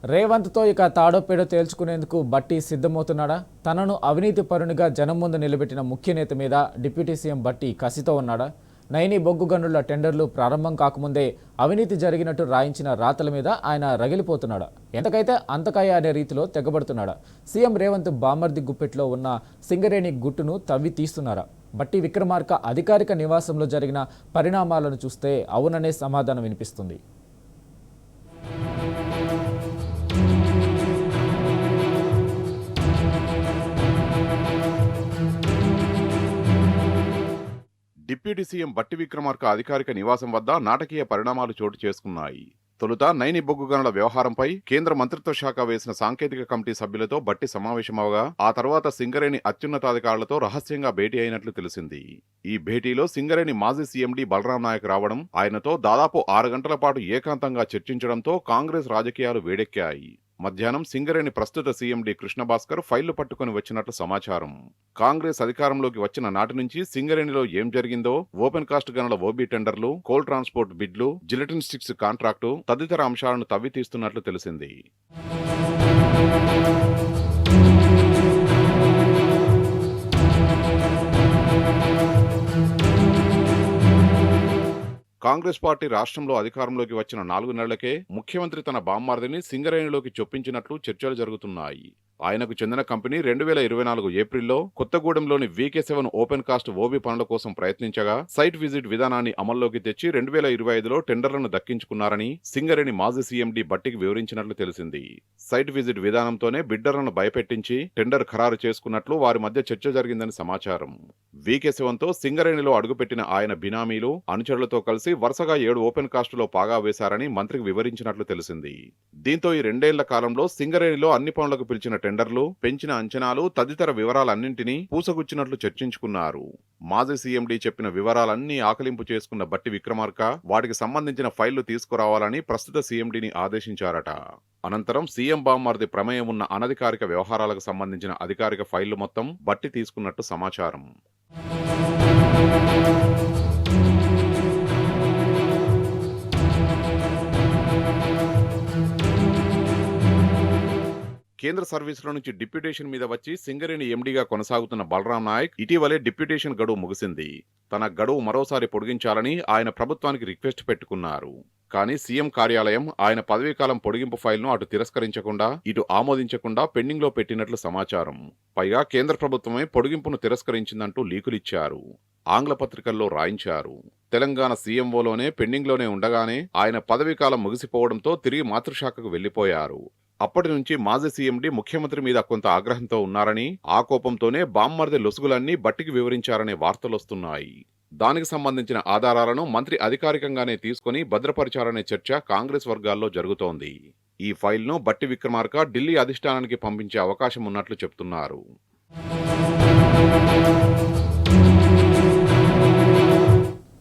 రేవంత్తో ఇక తాడోపేడో తేల్చుకునేందుకు బట్టి సిద్ధమవుతున్నాడా? తనను అవినీతి పరునిగా జనం ముందు నిలబెట్టిన ముఖ్య నేత మీద డిప్యూటీ సీఎం బట్టి కసితో ఉన్నాడా? నైని బొగ్గు గనుల టెండర్లు ప్రారంభం కాకముందే అవినీతి జరిగినట్టు రాయించిన రాతల మీద ఆయన రగిలిపోతున్నాడా? ఎంతకైతే అంతకాయ అనే రీతిలో తెగబడుతున్నాడా? సీఎం రేవంత్ బామర్ది గుప్పెట్లో ఉన్న సింగరేణి గుట్టును తవ్వి తీస్తున్నారా? బట్టి విక్రమార్క అధికారిక నివాసంలో జరిగిన పరిణామాలను చూస్తే అవుననే సమాధానం వినిపిస్తుంది. డిప్యూటీ సీఎం బట్టి విక్రమార్క అధికారిక నివాసం వద్ద నాటకీయ పరిణామాలు చోటు చేసుకున్నాయి. తొలుత నైని బొగ్గు గనుల వ్యవహారంపై కేంద్ర మంత్రిత్వ శాఖ వేసిన సాంకేతిక కమిటీ సభ్యులతో బట్టి సమావేశమవగా ఆ తర్వాత సింగరేణి అత్యున్నతాధికారులతో రహస్యంగా భేటీ అయినట్లు తెలిసింది. ఈ భేటీలో సింగరేణి మాజీ సీఎండీ బలరాం నాయక్ రావడం, ఆయనతో దాదాపు 6 గంటల పాటు ఏకాంతంగా చర్చించడంతో కాంగ్రెస్ రాజకీయాలు వేడెక్కాయి. మధ్యాహ్నం సింగరేణి ప్రస్తుత సీఎండీ కృష్ణభాస్కర్ ఫైళ్లు పట్టుకుని వచ్చినట్లు సమాచారం. కాంగ్రెస్ అధికారంలోకి వచ్చిన నాటి నుంచి సింగరేణిలో ఏం జరిగిందో, ఓపెన్ కాస్ట్ గనుల ఓబీ టెండర్లు, కోల్ ట్రాన్స్పోర్ట్ బిడ్లు, జిలెటిన్ స్టిక్స్ కాంట్రాక్టు తదితర అంశాలను తవ్వి తీస్తున్నట్లు తెలిసింది. కాంగ్రెస్ పార్టీ రాష్ట్రంలో అధికారంలోకి వచ్చిన 4 నెలలకే ముఖ్యమంత్రి తన బామ్మార్దిని సింగరేణిలోకి చొప్పించినట్లు చర్చలు జరుగుతున్నాయి. ఆయనకు చెందిన కంపెనీ 2024 ఏప్రిల్లో కొత్తగూడెంలోని VK7 ఓపెన్ కాస్ట్ ఓబీ పనుల కోసం ప్రయత్నించగా సైట్ విజిట్ విధానాన్ని అమల్లోకి తెచ్చి 2025లో టెండర్లను దక్కించుకున్నారని సింగరేణి మాజీ సీఎండీ బట్టికి వివరించినట్లు తెలిసింది. సైట్ విజిట్ విధానంతోనే బిడ్డర్లను భయపెట్టించి టెండర్ ఖరారు చేసుకున్నట్లు వారి మధ్య చర్చ జరిగిందని సమాచారం. VK7తో సింగరేణిలో అడుగుపెట్టిన ఆయన బినామీలు, అనుచరులతో కలిసి వరుసగా 7 ఓపెన్ కాస్టులో పాగా వేశారని మంత్రికి వివరించినట్లు తెలిసింది. దీంతో ఈ 2 ఏళ్ల కాలంలో సింగరేణిలో అన్ని పనులకు పిలిచిన టెండర్లు, పెంచిన అంచనాలు తదితర వివరాలన్నింటినీ పూసగుచ్చినట్లు చర్చించుకున్నారు. మాజీ సీఎండీ చెప్పిన వివరాలన్నీ ఆకలింపు చేసుకున్న బట్టి విక్రమార్క వాటికి సంబంధించిన ఫైళ్లు తీసుకురావాలని ప్రస్తుత సీఎండీని ఆదేశించారట. అనంతరం సీఎం బామ్మర్ది ప్రమేయం ఉన్న అనధికారిక వ్యవహారాలకు సంబంధించిన అధికారిక ఫైళ్లు మొత్తం బట్టి తీసుకున్నట్టు సమాచారం. కేంద్ర సర్వీసుల నుంచి డిప్యూటేషన్ మీద వచ్చి సింగరేణి ఎండీగా కొనసాగుతున్న బలరాం నాయక్ ఇటీవలే డిప్యూటేషన్ గడువు ముగిసింది. తన గడువు మరోసారి పొడిగించాలని ఆయన ప్రభుత్వానికి రిక్వెస్ట్ పెట్టుకున్నారు. కానీ సీఎం కార్యాలయం ఆయన పదవీకాలం పొడిగింపు ఫైల్ను అటు తిరస్కరించకుండా ఇటు ఆమోదించకుండా పెండింగ్లో పెట్టినట్లు సమాచారం. పైగా కేంద్ర ప్రభుత్వమే పొడిగింపును తిరస్కరించిందంటూ లీకులిచ్చారు. ఆంగ్ల పత్రికల్లో రాయించారు. తెలంగాణ సీఎంఓలోనే పెండింగ్లోనే ఉండగానే ఆయన పదవీకాలం ముగిసిపోవడంతో తిరిగి మాతృశాఖకు వెళ్లిపోయారు. అప్పటి నుంచి మాజీ సీఎండీ ముఖ్యమంత్రి మీద కొంత ఆగ్రహంతో ఉన్నారని, ఆ కోపంతోనే బామ్మర్ది లొసుగులన్నీ బట్టికి వివరించారనే వార్తలొస్తున్నాయి. దానికి సంబంధించిన ఆధారాలను మంత్రి అధికారికంగానే తీసుకుని భద్రపరిచారనే చర్చ కాంగ్రెస్ వర్గాల్లో జరుగుతోంది. ఈ ఫైల్ను బట్టి విక్రమార్క ఢిల్లీ అధిష్టానానికి పంపించే అవకాశం ఉన్నట్లు చెప్తున్నారు.